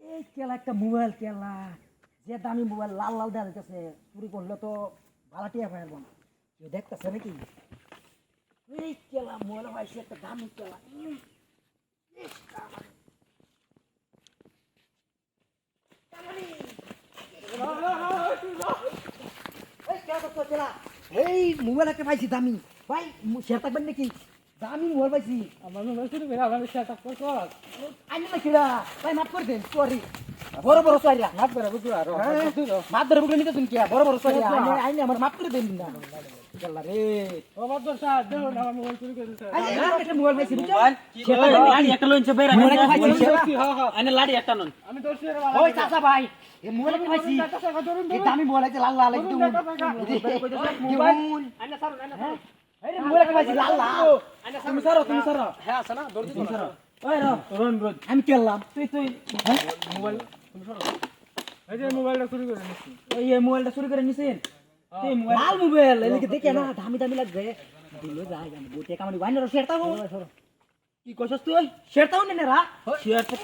এই কেলা একটা মোবাইল কেলা, যে দামি মোবাইল লাল লাল দেওয়া যাইতেছে, চুরি করলে তো ভাড়া টিয়া পাইব না, কেউ দেখতেছে নাকি? এই কেলা মোবাইল পাইছি একটা দামি কেলা। ইস, কামাল। কামালি। এই কেলা করছো কেলা? এই মোবাইল একটা পাইছি দামি ভাই, শেয়ার থাকবেন নাকি? দামি মোবাইল পাইছি। আমার মোবাইল চুরি করে আমার শেয়ার থাকতে কর আইনি না কিরা ভাই, মাফ করে দেন, সরি। বড় বড় সরিয়া মাফ করে বুঝু আর মাপ ধরে বুকলে নিতে তুমি কি বড় বড় সরিয়া আইনি আমার মাফ করে দেন না। গেল রে ও বাদ দর স্যার দেও না আমার মোবাইল চুরি করে দিছে একটা মোবাইল পাইছি বুঝছো? লাড়ি একটা লইছে বেরা মোবাইল একটা পাইছি। আনে লাড়ি একটা নন আমি দর্শি রে ওই চাচা ভাই, এই মোবাইল একটা পাইছি, এই দামি মোবাইল আছে লাল লাল একদম মোবাইল। আইনা স্যার আইনা স্যার এই মোবাইল একটা পাইছি লাল লাল। তুমি সারো হ্যাঁ আছে না দর্জি তুমি স্যার ওই রন আমি কেলাম তুই তুই মোবাইল তুমি স্যার এই যে মোবাইলটা চুরি করে নিছি ওই এই মোবাইলটা চুরি করে নিছেন? তুই মোবাইল লাল মোবাইল এদিকে দেখে না দামি দামি লাগবে, দিলো যায় আমি বুতে কামানি ওয়াইন র শেয়ার তাও কি কইছস তুই? শেয়ার তাও নে রা শেয়ার তো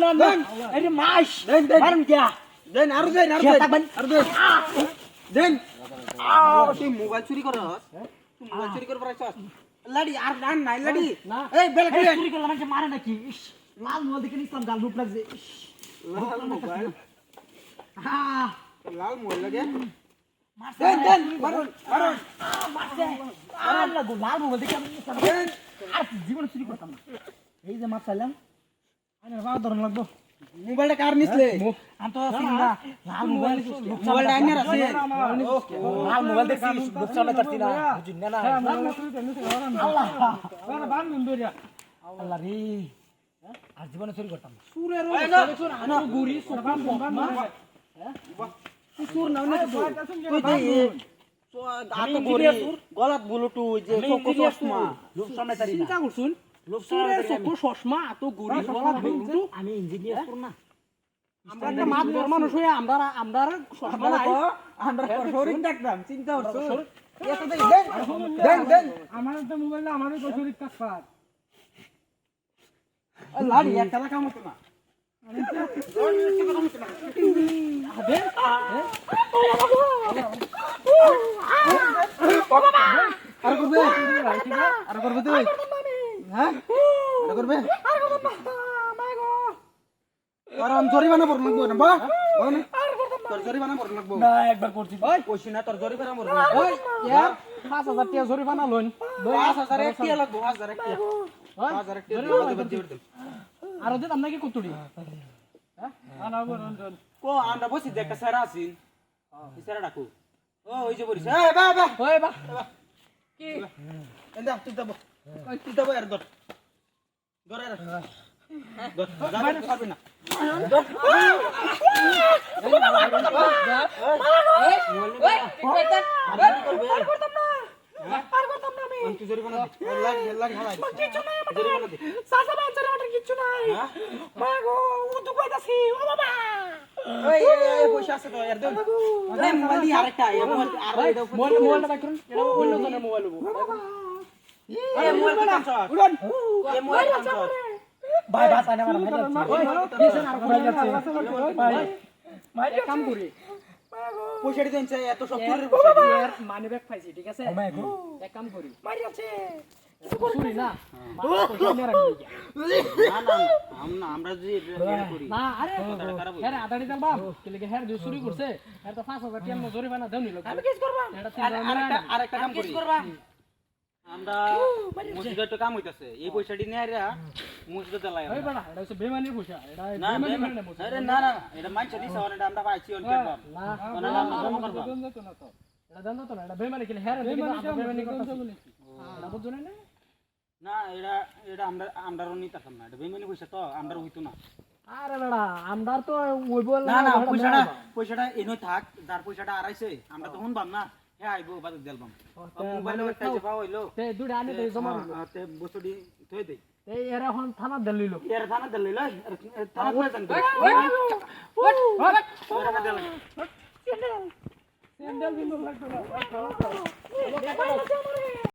না না এই মাস মারুন কি দেন আরো দেন শেয়ার থাকবেন দেন তুই মোবাইল চুরি করছ তুই মোবাইল চুরি করে পারছস লাড়ি আর ডান নাই লাড়ি না এই বেল এই চুরি করলাম মানে মারে নাকি? ইস, লাল মোবাইল দেখে ইসলাম গাল রূপ লাগছে। ইস, লাল মোবাইল হ্যাঁ লাল মোবাইল লাগে মারছে দেন দেন মারুন মারুন মারছে আর লাগো লাল মোবাইল দেখে আমি ইসলাম দেন আর জীবনে চুরি করতাম না। এই যে মাপ চাইলাম আইনার বাবা ধরন লাগবো। মোবাইলটা কার নিছলে আমি তো চিন্তা লাল মোবাইল মোবাইলটা আইনার আছে লাল মোবাইল দেখছি বুক চালাতে পারছি না, বুঝিন না হ্যাঁ মোবাইল চুরি করে নিছি আল্লাহ ওরা বান দরিয়া আল্লাহ রে, আর জীবনে চুরি করতাম না। সুরের আনো গুড়ি সবান বান সুর নাও না তুই দে তো আতো গরি গলাত ব্লুটুথ যে কোকো চশমা লোক সামনে তারি না। চিন্তা করছুন লোক সুরের সামনে চকু চশমা এত গুড়ি গলাত বলতো আমি ইঞ্জিনিয়ার করব না। আমরা একটা মাত বড় মানুষ হয়ে আমরা চশমা নাই আমরা শরীর দেখতাম চিন্তা করছো এত দেন দেন আমার তো মোবাইল আমারই শরীর কাজ পার লাড়ি একটা কাম হতো না আর করবে আর করবে তুই হ্যাঁ আর করবে আর আমি জরিমানা ভরন লাগবো না বা তোর জরিমানা ভরন লাগবো না একবার করছি ওই কইছি না তোর জরিমানা ভরন লাগবো ওই ইয়ার 5000 টাকা জরিমানা লইন 5000 এক টিয়া লাগবো 5000 এক টিয়া 5000 এক টিয়া দিবে আর ওদের আমরা কি করতুড়ি হ্যাঁ আনাবো রঞ্জন কো আমরা বসি দেখ সারা আছিন ইসারা ডাকু ও ওই যে বলিস এই বা বা ওই বা কি এন্দা তুই দাও তুই দাও আর দর দর আর দর যাবে পারবি না তুই জরিমানা দে লাগ হালাই জরিমানা দে ওই এই পয়সা আছে তো এর দে এই মোবাইল দি আরেকটা এই মোবাইল আর এটা মোবাইলটা বাইক করুন এটা অন্য জনের মোবাইল হবো এই মোবাইল কাম চল উড়ন এই মোবাইল কাম চল ভাই বাস আনে আমার ভাই কাম করি পয়সা দিতে চাই এত সব তোর পয়সা এর মানি ব্যাগ পাইছি ঠিক আছে এক কাম করি মারি আছে চুরি না পয়সা নিয়ে রাখবি না না আমরা যদি করি না আরে হ্যাঁ আদানি দাম বাপ কেলে হ্যাঁ যে চুরি করছে আর তো 5000 টাকা জরিমানা দেওনি লোক আমি কিস করব আরেকটা কাম করি আমরা মসজিদে কাম হইতাছে এই পয়সাটি নিয়ে আইরা মসজিদে দেলাই ওই বড়া এটা হচ্ছে বেমানির পয়সা এটা না বেমানি মানে না আরে না না এটা মাইছে দিছ এটা আমরা পাইছি অন কেন না না এটা জানো তো না এটা বেমানি কেলে হ্যাঁ বেমানি করতে এটা বুঝছো না না এটা আমরাও নিতাম না এটা বেমানি পয়সা তো আমরা হইতো না আরে বেড়া আমদার তো ওই বল না না পয়সাটা এনই থাক যার পয়সাটা আড়াইছে আমরা তো শুনবাম না হ্যাঁ আইবো বাদ দেলবাম মোবাইলে একটা যে পাও হইলো তে দুইটা আনি দে জমা তে বসুডি থই দেই এই এরা এখন থানা দিল্লি লোক এর থানা দিল লই থানা কই জান স্যান্ডেল বিন্দু লাগতো না